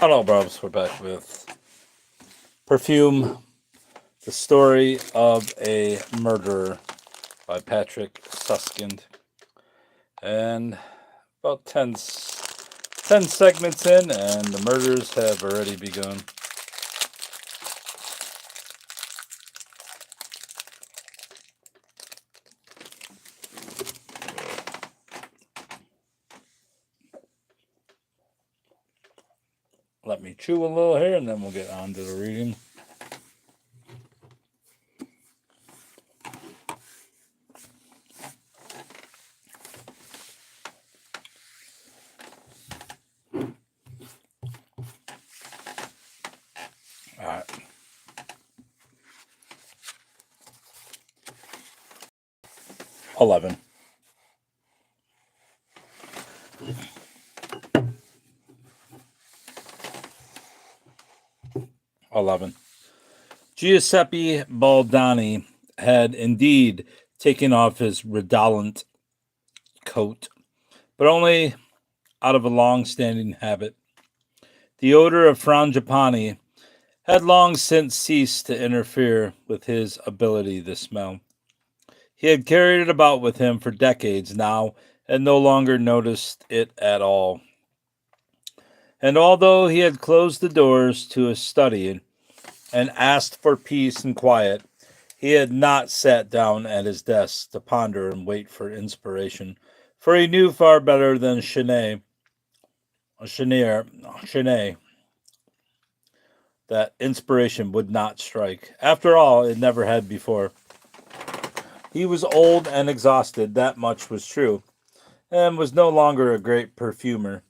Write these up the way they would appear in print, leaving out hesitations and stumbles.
Hello, bros. We're back with Perfume, the story of a murderer by Patrick Suskind. And about 10 segments in, and the murders have already begun. Let me chew a little here, and then we'll get on to the reading. All right. $11. 11. Giuseppe Baldani had indeed taken off his redolent coat, but only out of a long-standing habit. The odor of frangipani had long since ceased to interfere with his ability to smell. He had carried it about with him for decades now and no longer noticed it at all. And although he had closed the doors to his study and asked for peace and quiet, he had not sat down at his desk to ponder and wait for inspiration, for he knew far better than Chenet, that inspiration would not strike. After all, it never had before. He was old and exhausted, that much was true, and was no longer a great perfumer.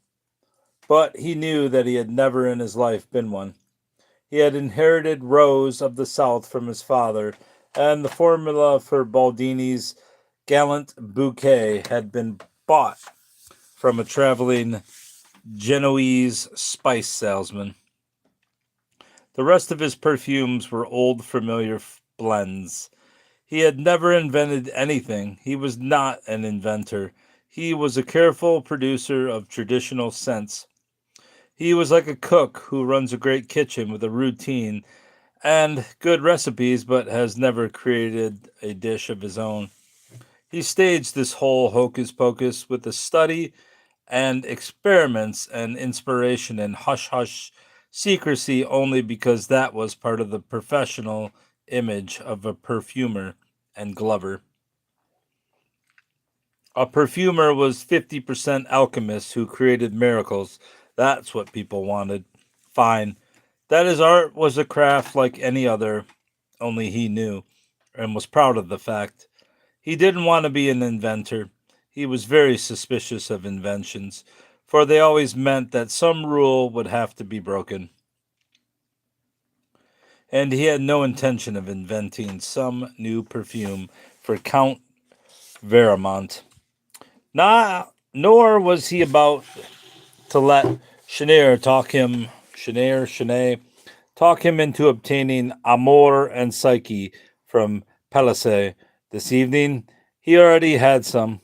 But he knew that he had never in his life been one. He had inherited Rose of the South from his father, and the formula for Baldini's gallant bouquet had been bought from a traveling Genoese spice salesman. The rest of his perfumes were old familiar blends. He had never invented anything. He was not an inventor. He was a careful producer of traditional scents. He was like a cook who runs a great kitchen with a routine and good recipes but has never created a dish of his own. He staged this whole hocus pocus with a study and experiments and inspiration and hush hush secrecy only because that was part of the professional image of a perfumer and glover. A perfumer was 50% alchemist who created miracles. That's what people wanted. Fine. That his art was a craft like any other, only he knew, and was proud of the fact. He didn't want to be an inventor. He was very suspicious of inventions, for they always meant that some rule would have to be broken. And he had no intention of inventing some new perfume for Count Veramont. Nor was he about to let Chenet talk him into obtaining Amor and Psyche from Pelissier this evening. He already had some.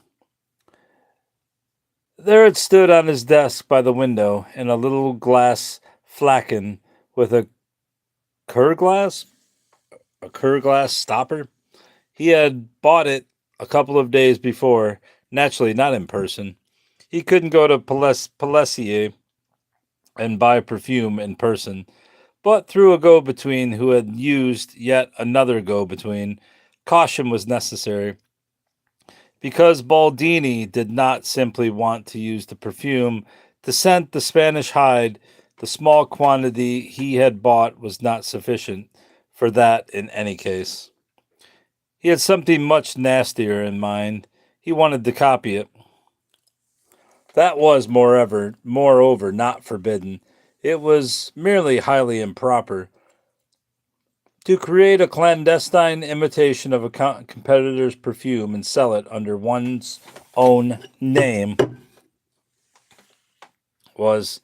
There it stood on his desk by the window in a little glass flagon with cur glass, a cur glass stopper. He had bought it a couple of days before, naturally not in person. He couldn't go to Pelissier and buy perfume in person, but through a go between who had used yet another go between. Caution was necessary. Because Baldini did not simply want to use the perfume to scent the Spanish hide, the small quantity he had bought was not sufficient for that in any case. He had something much nastier in mind. He wanted to copy it. That was, moreover, not forbidden. It was merely highly improper. To create a clandestine imitation of a competitor's perfume and sell it under one's own name was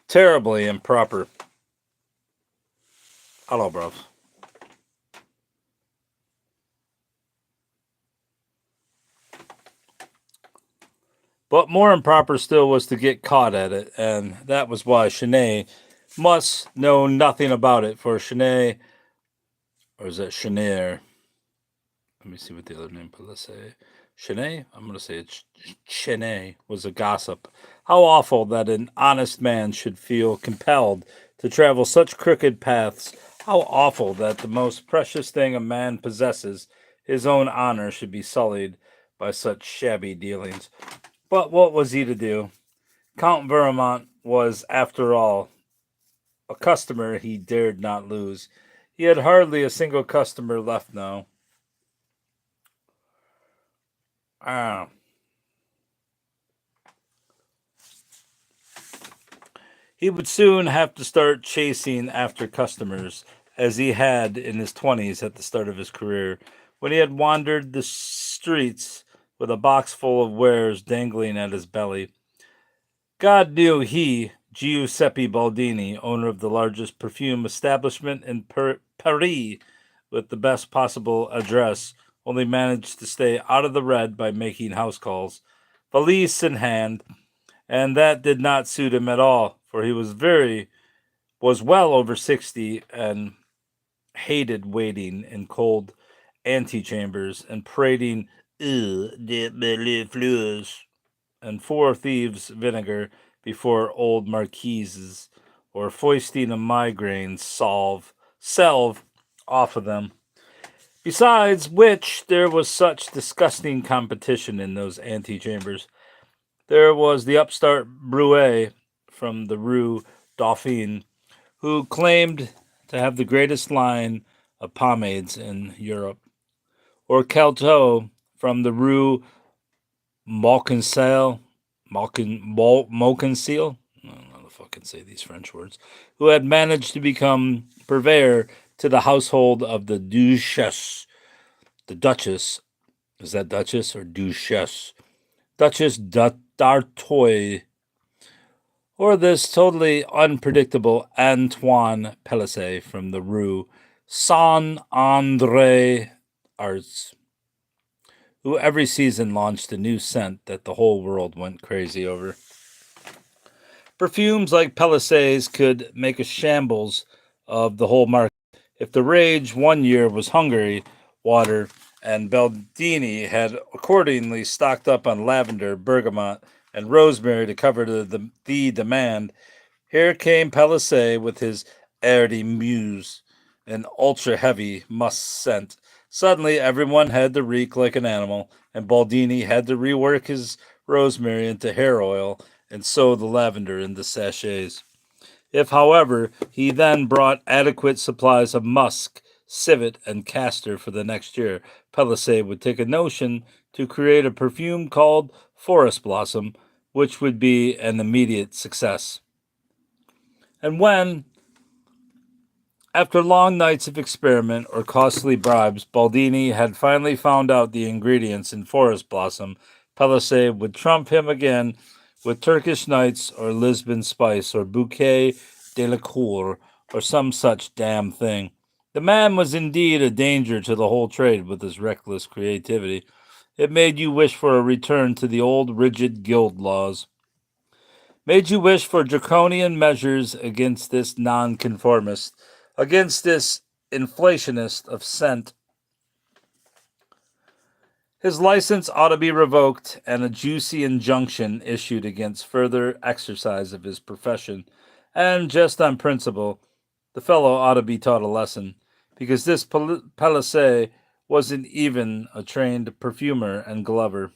terribly improper. Hello, bro. But more improper still was to get caught at it, and that was why Chenet must know nothing about it, for Chenet, or is that Chener? Let me see what the other name, but let's say Chenet. I'm going to say it's Chenet was a gossip. How awful that an honest man should feel compelled to travel such crooked paths. How awful that the most precious thing a man possesses, his own honor, should be sullied by such shabby dealings. But what was he to do? Count Vermont was, after all, a customer he dared not lose. He had hardly a single customer left now. Ah, he would soon have to start chasing after customers, as he had in his 20s at the start of his career, when he had wandered the streets with a box full of wares dangling at his belly. God knew he, Giuseppe Baldini, owner of the largest perfume establishment in Paris with the best possible address, only managed to stay out of the red by making house calls, valise in hand, and that did not suit him at all, for he was well over 60 and hated waiting in cold antechambers and parading de belles fleurs and four thieves' vinegar before old marquises, or foisting a migraine salve off of them. Besides which, there was such disgusting competition in those antechambers. There was the upstart Brouet from the Rue Dauphine, who claimed to have the greatest line of pomades in Europe, or Calteau from the Rue Malkinsale, Malkinsale, I don't know how to fucking say these French words, who had managed to become purveyor to the household of the Duchess, the Duchess. Is that Duchess or Duchess? Duchess d'Artois, or this totally unpredictable Antoine Pelisset from the Rue Saint Andre Arts, who every season launched a new scent that the whole world went crazy over. Perfumes like Pelisset's could make a shambles of the whole market. If the rage one year was Hungary water, and Baldini had accordingly stocked up on lavender, bergamot, and rosemary to cover the demand, here came Pelisset with his Air de Meuse, an ultra heavy musk scent. Suddenly, everyone had to reek like an animal, and Baldini had to rework his rosemary into hair oil and sew the lavender into sachets. If, however, he then brought adequate supplies of musk, civet, and castor for the next year, Pelisset would take a notion to create a perfume called Forest Blossom, which would be an immediate success. And when, after long nights of experiment or costly bribes, Baldini had finally found out the ingredients in Forest Blossom, Pelisset would trump him again with Turkish Nights or Lisbon Spice or Bouquet de la Cour or some such damn thing. The man was indeed a danger to the whole trade with his reckless creativity. It made you wish for a return to the old rigid guild laws. Made you wish for draconian measures against this nonconformist, against this inflationist of scent. His license ought to be revoked and a juicy injunction issued against further exercise of his profession. And just on principle, the fellow ought to be taught a lesson, because this Pelisset wasn't even a trained perfumer and glover.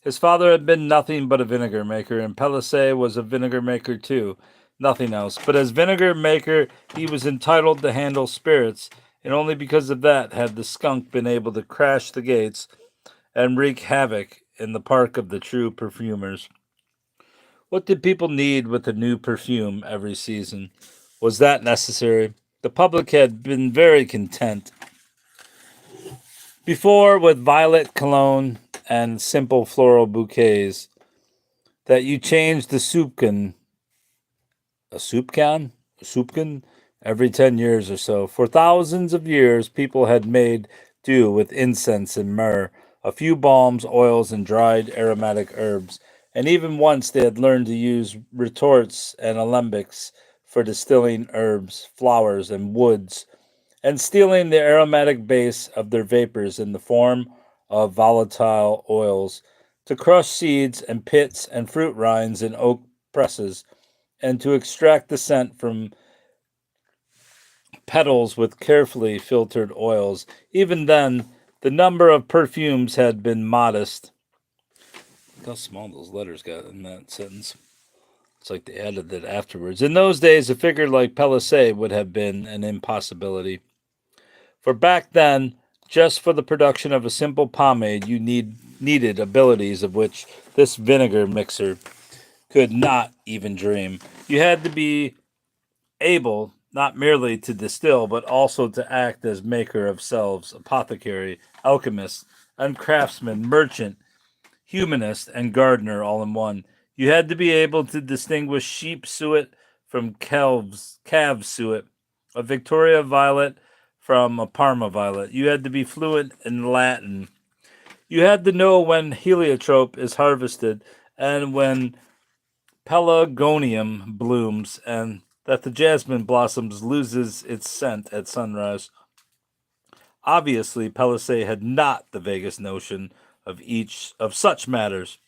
His father had been nothing but a vinegar maker, and Pelisset was a vinegar maker too, nothing else. But as vinegar maker, he was entitled to handle spirits, and only because of that had the skunk been able to crash the gates and wreak havoc in the park of the true perfumers. What did people need with a new perfume every season? Was that necessary? The public had been very content before with violet cologne and simple floral bouquets. That you changed the soupcon, a soup can, a soupcon, every 10 years or so. For thousands of years, people had made do with incense and myrrh, a few balms, oils, and dried aromatic herbs. And even once they had learned to use retorts and alembics for distilling herbs, flowers, and woods, and stealing the aromatic base of their vapors in the form of volatile oils, to crush seeds and pits and fruit rinds in oak presses, and to extract the scent from petals with carefully filtered oils. Even then, the number of perfumes had been modest. Look how small those letters got in that sentence. It's like they added that afterwards. In those days, a figure like Pelisson would have been an impossibility. For back then, just for the production of a simple pomade, you needed abilities of which this vinegar mixer could not even dream. You had to be able not merely to distill, but also to act as maker of salves, apothecary, alchemist, and craftsman, merchant, humanist, and gardener all in one. You had to be able to distinguish sheep suet from calves suet, a Victoria violet from a Parma violet. You had to be fluent in Latin. You had to know when heliotrope is harvested and when pelargonium blooms, and that the jasmine blossoms loses its scent at sunrise. Obviously, Pelisson had not the vaguest notion of each of such matters.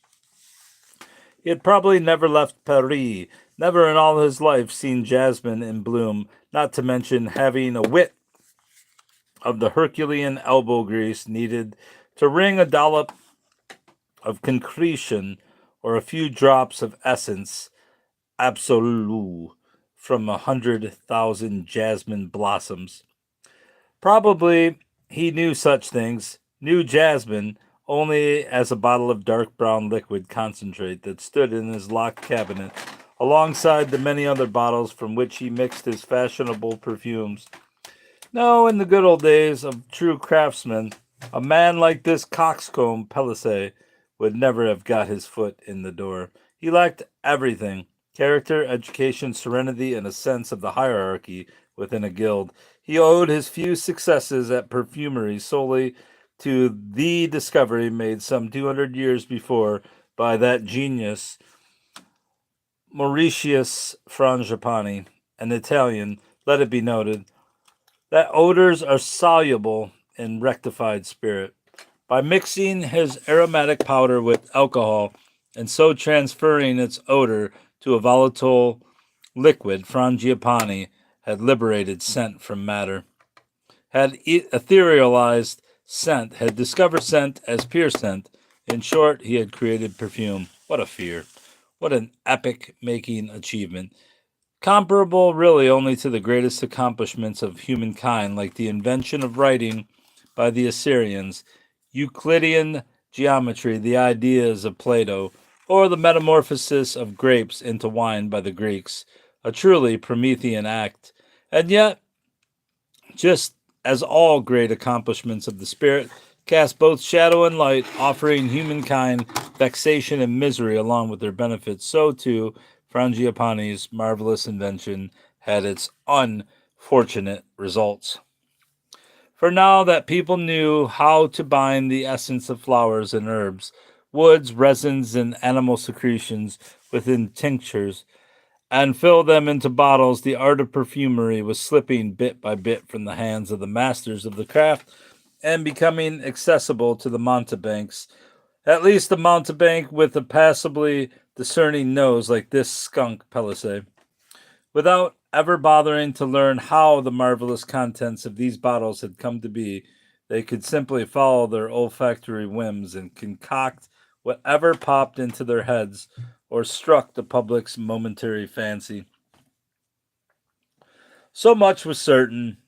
He had probably never left Paris, never in all his life seen jasmine in bloom, not to mention having a wit of the Herculean elbow grease needed to wring a dollop of concretion or a few drops of essence absolu from 100,000 jasmine blossoms. Probably he knew such things, knew jasmine only as a bottle of dark brown liquid concentrate that stood in his locked cabinet, alongside the many other bottles from which he mixed his fashionable perfumes. No, in the good old days of true craftsmen, a man like this coxcomb Pelisson would never have got his foot in the door. He lacked everything: character, education, serenity, and a sense of the hierarchy within a guild. He owed his few successes at perfumery solely to the discovery made some 200 years before by that genius, Mauritius Frangipani, an Italian, let it be noted, that odors are soluble in rectified spirit. By mixing his aromatic powder with alcohol and so transferring its odor to a volatile liquid, Frangipani had liberated scent from matter, had etherealized scent, had discovered scent as pure scent. In short, he had created perfume. What a fear! What an epic making achievement! Comparable really only to the greatest accomplishments of humankind, like the invention of writing by the Assyrians, Euclidean geometry, the ideas of Plato, or the metamorphosis of grapes into wine by the Greeks, a truly Promethean act. And yet, just as all great accomplishments of the spirit cast both shadow and light, offering humankind vexation and misery along with their benefits, so too Frangipani's marvelous invention had its unfortunate results. For now that people knew how to bind the essence of flowers and herbs, woods, resins, and animal secretions within tinctures, and fill them into bottles, the art of perfumery was slipping bit by bit from the hands of the masters of the craft and becoming accessible to the mountebanks, at least a mountebank with a passably discerning nose like this skunk Pelisson. Without ever bothering to learn how the marvelous contents of these bottles had come to be, they could simply follow their olfactory whims and concoct whatever popped into their heads or struck the public's momentary fancy. So much was certain.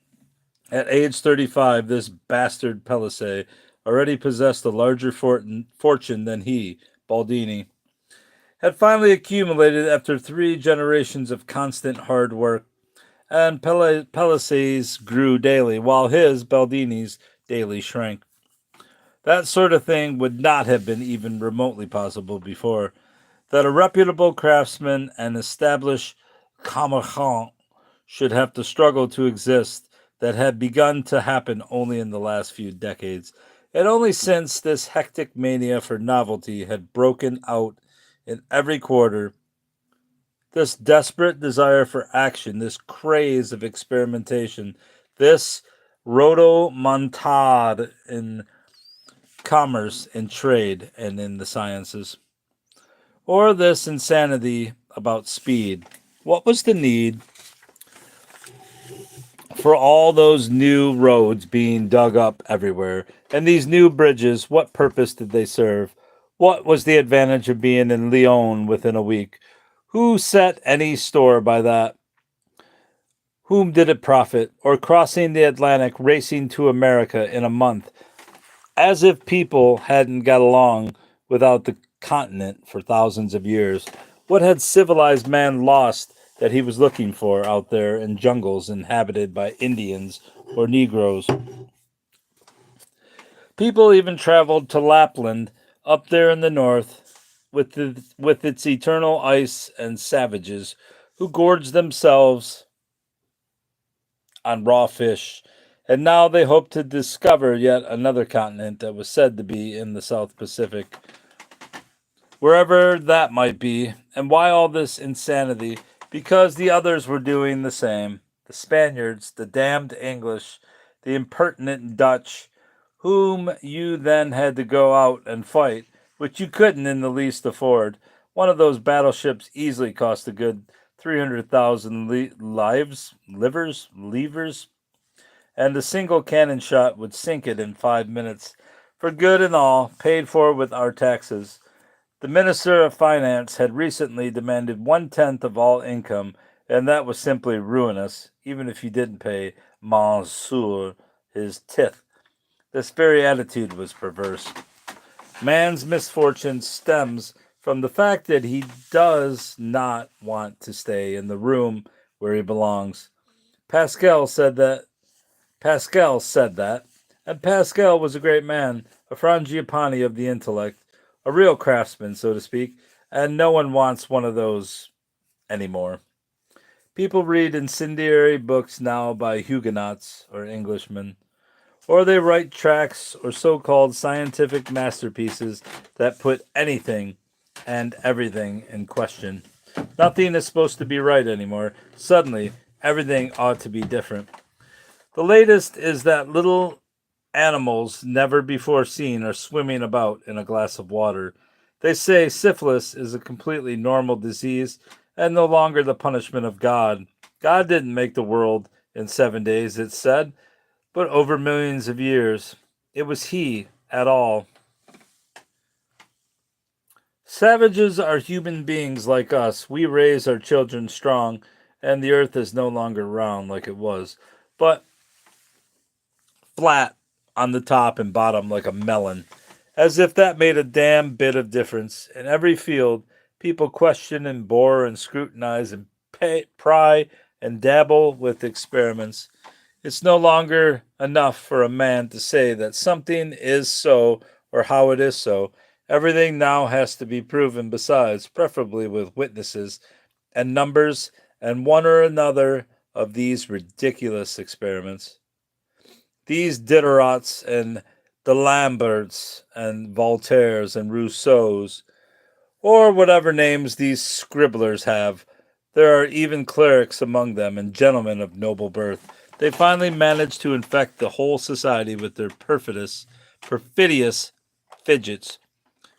At age 35, this bastard Pelisson already possessed a larger fortune than he, Baldini, had finally accumulated after 3 generations of constant hard work, and Peliss's grew daily, while his, Baldini's, daily shrank. That sort of thing would not have been even remotely possible before. That a reputable craftsman and established commerçant should have to struggle to exist, that had begun to happen only in the last few decades, and only since this hectic mania for novelty had broken out in every quarter. This desperate desire for action, this craze of experimentation, this rodomontade in commerce, in trade, and in the sciences, or this insanity about speed. What was the need for all those new roads being dug up everywhere? And these new bridges, what purpose did they serve? What was the advantage of being in Lyon within a week? Who set any store by that? Whom did it profit? Or crossing the Atlantic, racing to America in a month? As if people hadn't got along without the continent for thousands of years. What had civilized man lost that he was looking for out there in jungles inhabited by Indians or Negroes? People even traveled to Lapland up there in the north with its eternal ice and savages who gorged themselves on raw fish. And now they hope to discover yet another continent that was said to be in the South Pacific, wherever that might be. And why all this insanity? Because the others were doing the same. The Spaniards, the damned English, the impertinent Dutch, whom you then had to go out and fight, which you couldn't in the least afford. One of those battleships easily cost a good 300,000 levers, and a single cannon shot would sink it in 5 minutes, for good and all, paid for with our taxes. The Minister of Finance had recently demanded 1/10 of all income, and that was simply ruinous, even if you didn't pay Monsieur his tithe. This very attitude was perverse. Man's misfortune stems from the fact that he does not want to stay in the room where he belongs. Pascal said that Pascal said that, and Pascal was a great man, a Frangipani of the intellect, a real craftsman, so to speak, and no one wants one of those anymore. People read incendiary books now by Huguenots or Englishmen, or they write tracts or so called scientific masterpieces that put anything and everything in question. Nothing is supposed to be right anymore. Suddenly, everything ought to be different. The latest is that little animals never before seen are swimming about in a glass of water. They say syphilis is a completely normal disease and no longer the punishment of God. God didn't make the world in 7 days, it's said, but over millions of years. It was He at all. Savages are human beings like us. We raise our children strong, and the earth is no longer round like it was, but flat on the top and bottom like a melon, as if that made a damn bit of difference. In every field, people question and bore and scrutinize and pry and dabble with experiments. It's no longer enough for a man to say that something is so or how it is so. Everything now has to be proven besides, preferably with witnesses and numbers and one or another of these ridiculous experiments. These Diderots and D'Alemberts and Voltaires and Rousseaus, or whatever names these scribblers have, there are even clerics among them and gentlemen of noble birth. They finally manage to infect the whole society with their perfidious fidgets,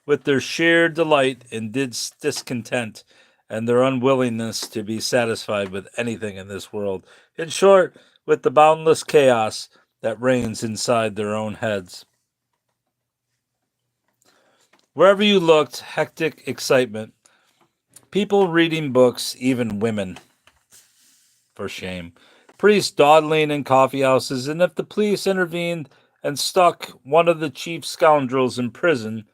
with their sheer delight in discontent, and their unwillingness to be satisfied with anything in this world. In short, with the boundless chaos that reigns inside their own heads. Wherever you looked, hectic excitement, people reading books, even women. For shame. Priests dawdling in coffee houses, and if the police intervened and stuck one of the chief scoundrels in prison,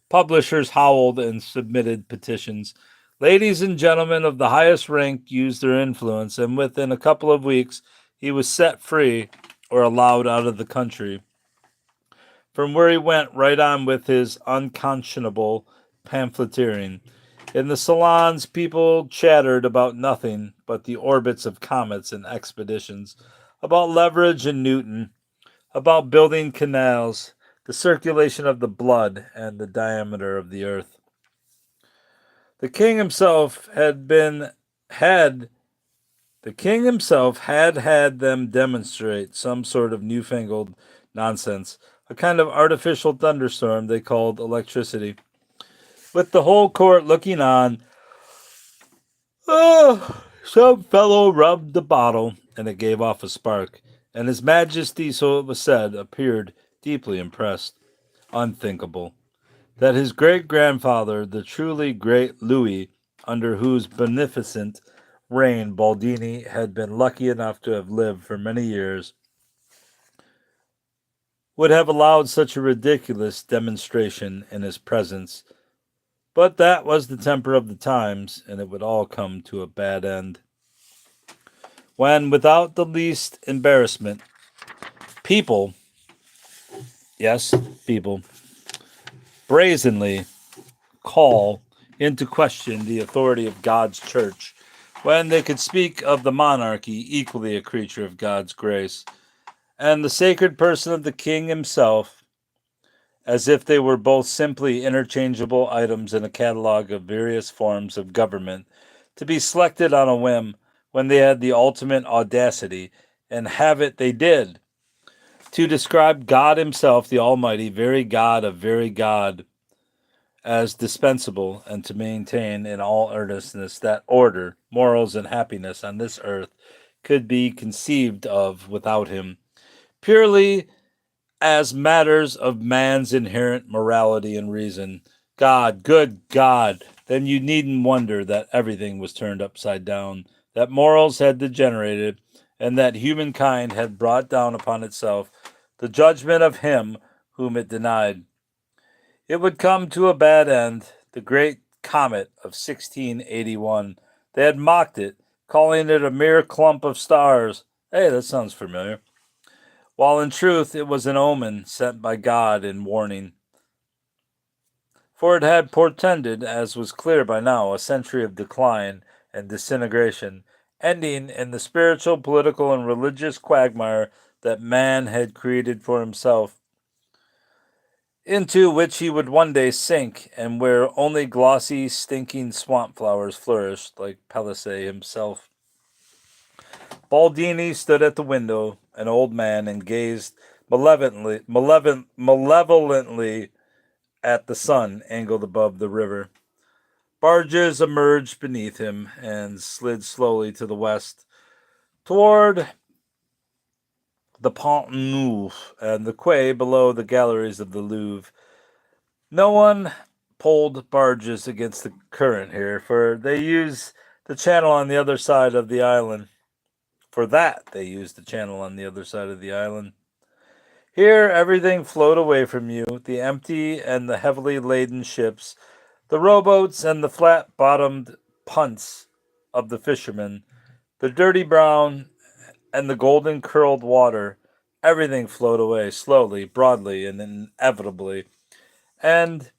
publishers howled and submitted petitions. Ladies and gentlemen of the highest rank used their influence, and within a couple of weeks he was set free or allowed out of the country, from where he went right on with his unconscionable pamphleteering. In the salons, people chattered about nothing but the orbits of comets and expeditions, about leverage and Newton, about building canals, the circulation of the blood, and the diameter of the earth. The king himself had been had the king himself had them demonstrate some sort of newfangled nonsense, a kind of artificial thunderstorm they called electricity. With the whole court looking on, some fellow rubbed the bottle, and it gave off a spark, and His Majesty, so it was said, appeared deeply impressed. Unthinkable that his great grandfather, the truly great Louis, under whose beneficent reign Baldini had been lucky enough to have lived for many years, would have allowed such a ridiculous demonstration in his presence. But that was the temper of the times, and it would all come to a bad end. When, without the least embarrassment, people, yes, people, brazenly call into question the authority of God's church, when they could speak of the monarchy, equally a creature of God's grace, and the sacred person of the king himself, as if they were both simply interchangeable items in a catalog of various forms of government, to be selected on a whim, when they had the ultimate audacity, and have it they did, to describe God himself, the Almighty, very God of very God, as dispensable, and to maintain in all earnestness that order, morals, and happiness on this earth could be conceived of without him, purely as matters of man's inherent morality and reason. God, good God, then you needn't wonder that everything was turned upside down, that morals had degenerated, and that humankind had brought down upon itself the judgment of him whom it denied. It would come to a bad end, the great comet of 1681. They had mocked it, calling it a mere clump of stars. Hey, that sounds familiar. While in truth it was an omen sent by God in warning. For it had portended, as was clear by now, a century of decline and disintegration, ending in the spiritual, political, and religious quagmire that man had created for himself, into which he would one day sink, and where only glossy, stinking swamp flowers flourished, like Palissy himself. Baldini stood at the window, an old man, and gazed malevolently at the sun angled above the river. Barges emerged beneath him and slid slowly to the west, toward the Pont Neuf and the quay below the galleries of the Louvre. No one pulled barges against the current here, for they use the channel on the other side of the island. For that, they use the channel on the other side of the island. Here, everything flowed away from you, the empty and the heavily laden ships, the rowboats and the flat-bottomed punts of the fishermen, the dirty brown and the golden-curled water. Everything flowed away slowly, broadly, and inevitably. And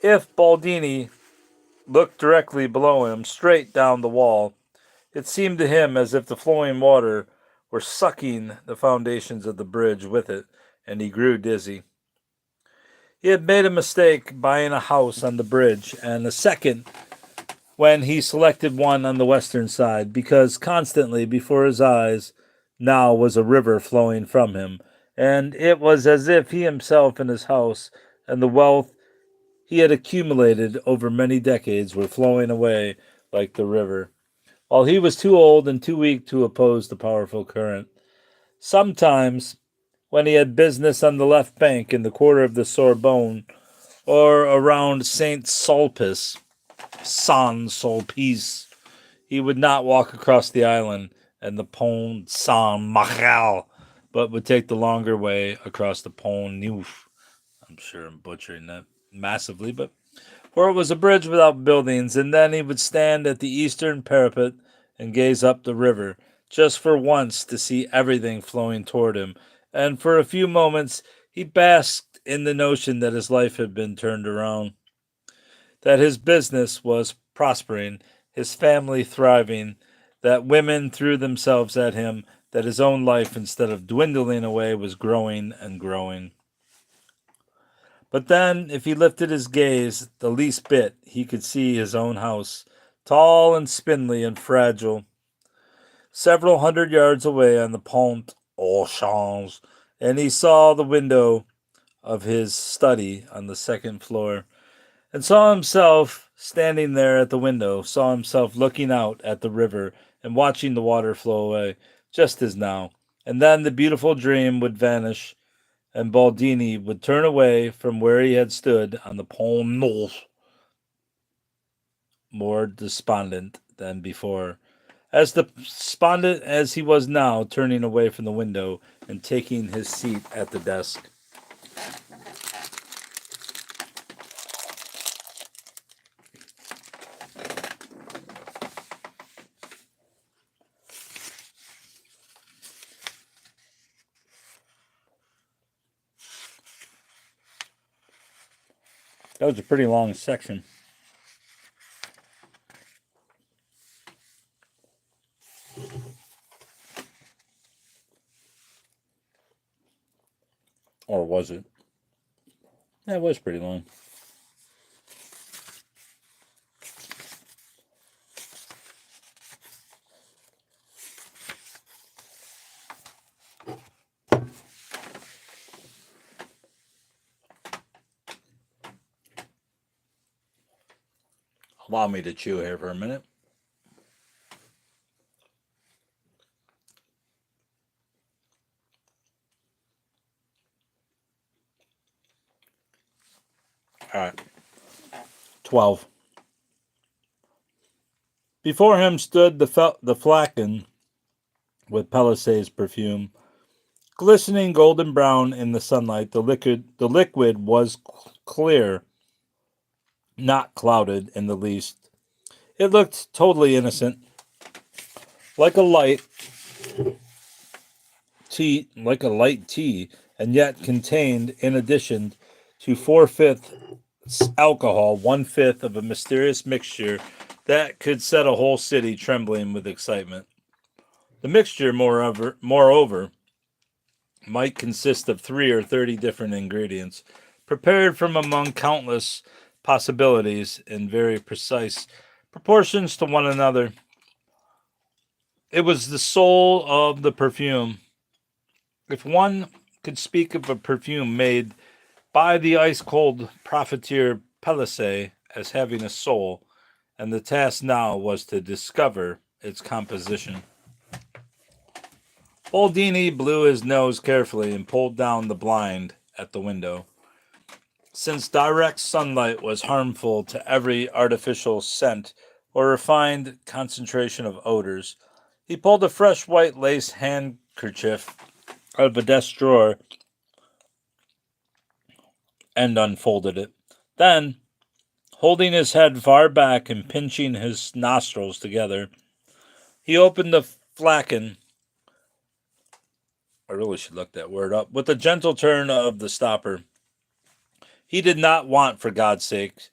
if Baldini looked directly below him, straight down the wall, it seemed to him as if the flowing water were sucking the foundations of the bridge with it, and he grew dizzy. He had made a mistake buying a house on the bridge, and a second when he selected one on the western side, because constantly before his eyes now was a river flowing from him, and it was as if he himself and his house and the wealth he had accumulated over many decades were flowing away like the river, while he was too old and too weak to oppose the powerful current. Sometimes, when he had business on the left bank in the quarter of the Sorbonne, or around Saint Sulpice, San Sulpice, he would not walk across the island and the Pont Saint Michel, but would take the longer way across the Pont Neuf. I'm sure I'm butchering that massively, but for it was a bridge without buildings, and then he would stand at the eastern parapet and gaze up the river, just for once to see everything flowing toward him, and for a few moments he basked in the notion that his life had been turned around, that his business was prospering, his family thriving, that women threw themselves at him, that his own life, instead of dwindling away, was growing and growing. But then, if he lifted his gaze the least bit, he could see his own house, tall and spindly and fragile, several hundred yards away on the Pont au Change, and he saw the window of his study on the second floor, and saw himself standing there at the window, saw himself looking out at the river and watching the water flow away, just as now. And then the beautiful dream would vanish, and Baldini would turn away from where he had stood on the Pont Neuf, more despondent than before, as despondent as he was now, turning away from the window and taking his seat at the desk. That was a pretty long section. Or was it? That was pretty long. Allow me to chew here for a minute. All right. 12. Before him stood the flagon with Palissade's perfume, glistening golden brown in the sunlight. The liquid was clear, not clouded in the least. It looked totally innocent, like a light tea, and yet contained, in addition to 4/5 alcohol, 1/5 of a mysterious mixture that could set a whole city trembling with excitement. The mixture, moreover, might consist of 30 different ingredients, prepared from among countless possibilities in very precise proportions to one another. It was the soul of the perfume. If one could speak of a perfume made by the ice cold profiteer Pelisse as having a soul, and the task now was to discover its composition. Baldini blew his nose carefully and pulled down the blind at the window. Since direct sunlight was harmful to every artificial scent or refined concentration of odors, he pulled a fresh white lace handkerchief out of a desk drawer and unfolded it. Then, holding his head far back and pinching his nostrils together, he opened the flagon. I really should look that word up. With a gentle turn of the stopper. He did not want, for God's sake,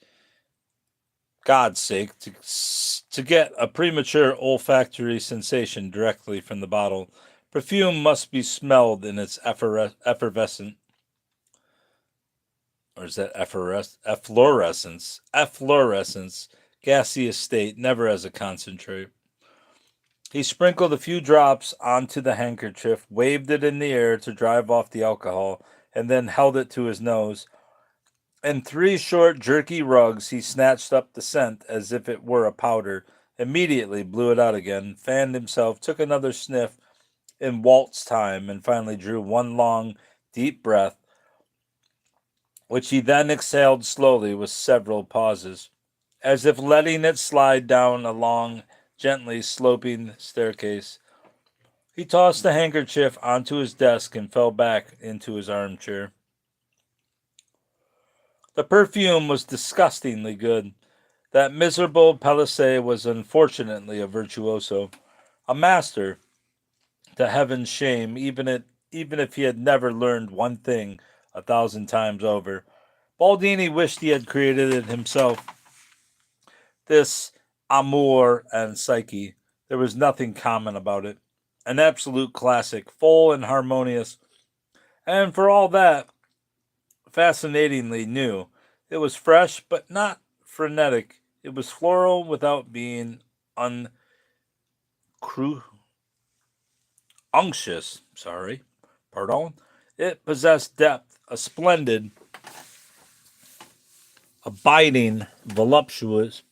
to get a premature olfactory sensation directly from the bottle. Perfume must be smelled in its effervescent, or is that efflorescence, gaseous state, never as a concentrate. He sprinkled a few drops onto the handkerchief, waved it in the air to drive off the alcohol, and then held it to his nose. In 3 short, jerky rugs, he snatched up the scent as if it were a powder, immediately blew it out again, fanned himself, took another sniff in waltz time, and finally drew one long, deep breath, which he then exhaled slowly with several pauses, as if letting it slide down a long, gently sloping staircase. He tossed the handkerchief onto his desk and fell back into his armchair. The perfume was disgustingly good. That miserable Pelisse was unfortunately a virtuoso, a master, to heaven's shame, even if he had never learned one thing 1,000 times over. Baldini wished he had created it himself. This amour and psyche, there was nothing common about it. An absolute classic, full and harmonious, and for all that, fascinatingly new. It was fresh, but not frenetic It was floral without being unctuous. Sorry, pardon. It possessed depth, a splendid, abiding, voluptuous,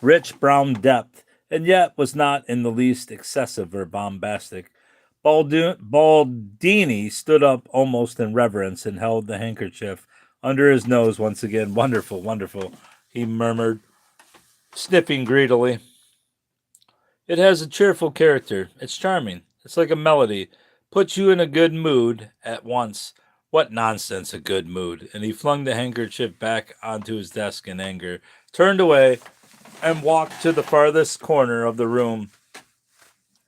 rich brown depth, and yet was not in the least excessive or bombastic. Baldini stood up almost in reverence and held the handkerchief under his nose once again. Wonderful, wonderful, he murmured, sniffing greedily. It has a cheerful character. It's charming. It's like a melody. Puts you in a good mood at once. What nonsense, a good mood. And he flung the handkerchief back onto his desk in anger, turned away, and walked to the farthest corner of the room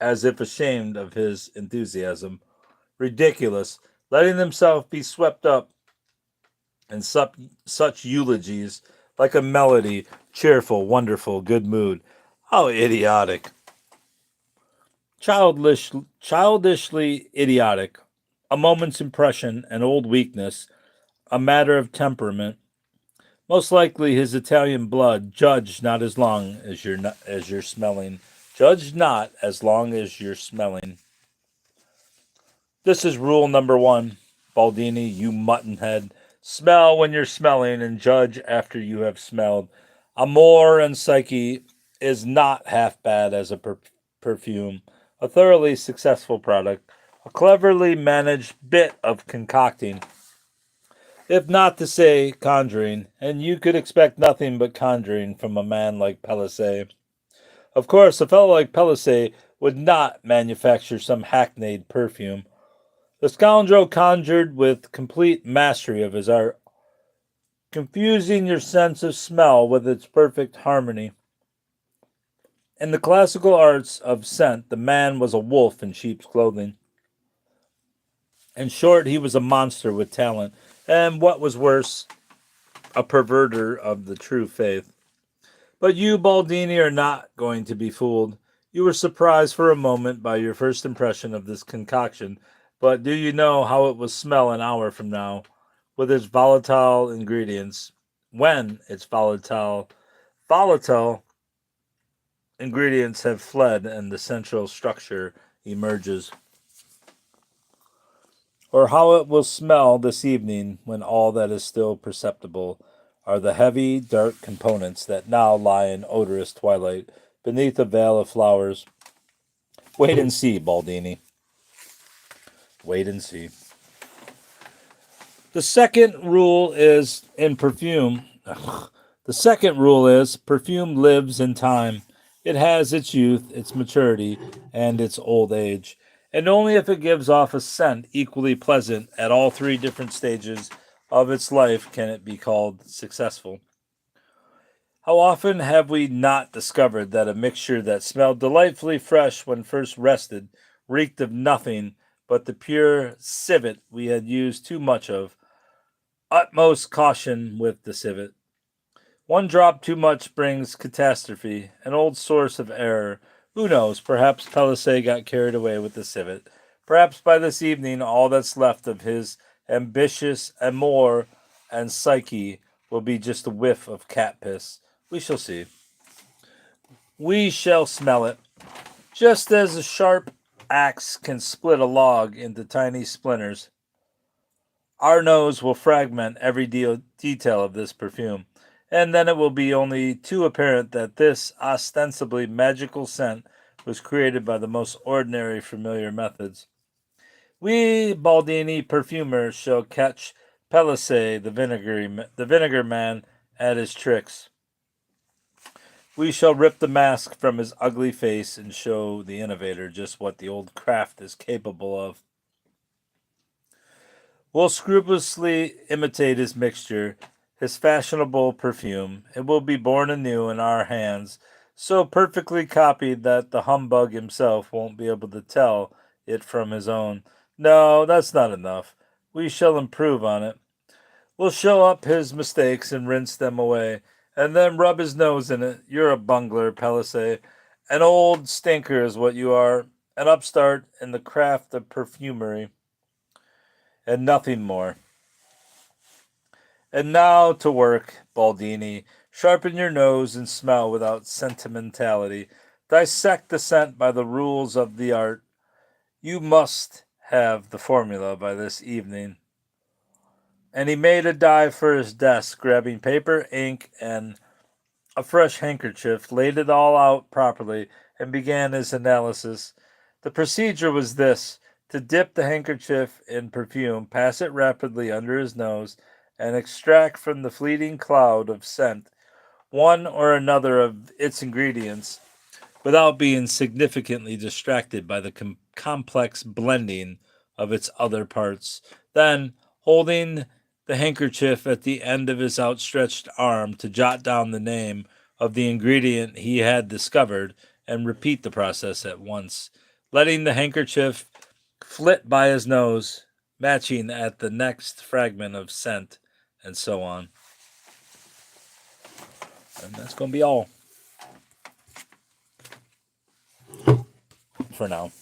as if ashamed of his enthusiasm. Ridiculous, letting himself be swept up in such eulogies, like a melody, cheerful, wonderful, good mood. How idiotic. Childishly idiotic. A moment's impression, an old weakness, a matter of temperament. Most likely his Italian blood. Judge not as long as you're smelling. Judge not as long as you're smelling. This is rule number one, Baldini, you muttonhead. Smell when you're smelling and judge after you have smelled. Amor and Psyche is not half bad as a perfume. A thoroughly successful product. A cleverly managed bit of concocting, if not to say conjuring, and you could expect nothing but conjuring from a man like Pelisset. Of course, a fellow like Pelisset would not manufacture some hackneyed perfume. The scoundrel conjured with complete mastery of his art, confusing your sense of smell with its perfect harmony. In the classical arts of scent, the man was a wolf in sheep's clothing. In short, he was a monster with talent, and what was worse, a perverter of the true faith. But you, Baldini, are not going to be fooled. You were surprised for a moment by your first impression of this concoction, but do you know how it will smell an hour from now, with its volatile ingredients, when its volatile ingredients have fled and the central structure emerges? Or how it will smell this evening when all that is still perceptible are the heavy, dark components that now lie in odorous twilight beneath a veil of flowers. Wait and see, Baldini. Wait and see. The second rule is in perfume. The second rule is perfume lives in time. It has its youth, its maturity, and its old age. And only if it gives off a scent equally pleasant at all three different stages of its life can it be called successful. How often have we not discovered that a mixture that smelled delightfully fresh when first rested reeked of nothing but the pure civet we had used too much of? Utmost caution with the civet. One drop too much brings catastrophe, an old source of error. Who knows? Perhaps Pelisset got carried away with the civet. Perhaps by this evening all that's left of his ambitious amour and Psyche will be just a whiff of cat piss. We shall see. We shall smell it. Just as a sharp axe can split a log into tiny splinters, our nose will fragment every detail of this perfume, and then it will be only too apparent that this ostensibly magical scent was created by the most ordinary familiar methods. We Baldini perfumers shall catch Pelisset, the vinegar man, at his tricks. We shall rip the mask from his ugly face and show the innovator just what the old craft is capable of. We'll scrupulously imitate his mixture, his fashionable perfume. It will be born anew in our hands, so perfectly copied that the humbug himself won't be able to tell it from his own. No, that's not enough. We shall improve on it. We'll show up his mistakes and rinse them away, and then rub his nose in it. You're a bungler, Pelisset. An old stinker is what you are, an upstart in the craft of perfumery, and nothing more. And now to work, Baldini. Sharpen your nose and smell without sentimentality. Dissect the scent by the rules of the art. You must have the formula by this evening. And he made a dive for his desk, grabbing paper, ink, and a fresh handkerchief, laid it all out properly, and began his analysis. The procedure was this: to dip the handkerchief in perfume, pass it rapidly under his nose, and extract from the fleeting cloud of scent one or another of its ingredients without being significantly distracted by the complex blending of its other parts. Then, holding the handkerchief at the end of his outstretched arm to jot down the name of the ingredient he had discovered, and repeat the process at once, letting the handkerchief flit by his nose, matching at the next fragment of scent, and so on. And that's going to be all for now.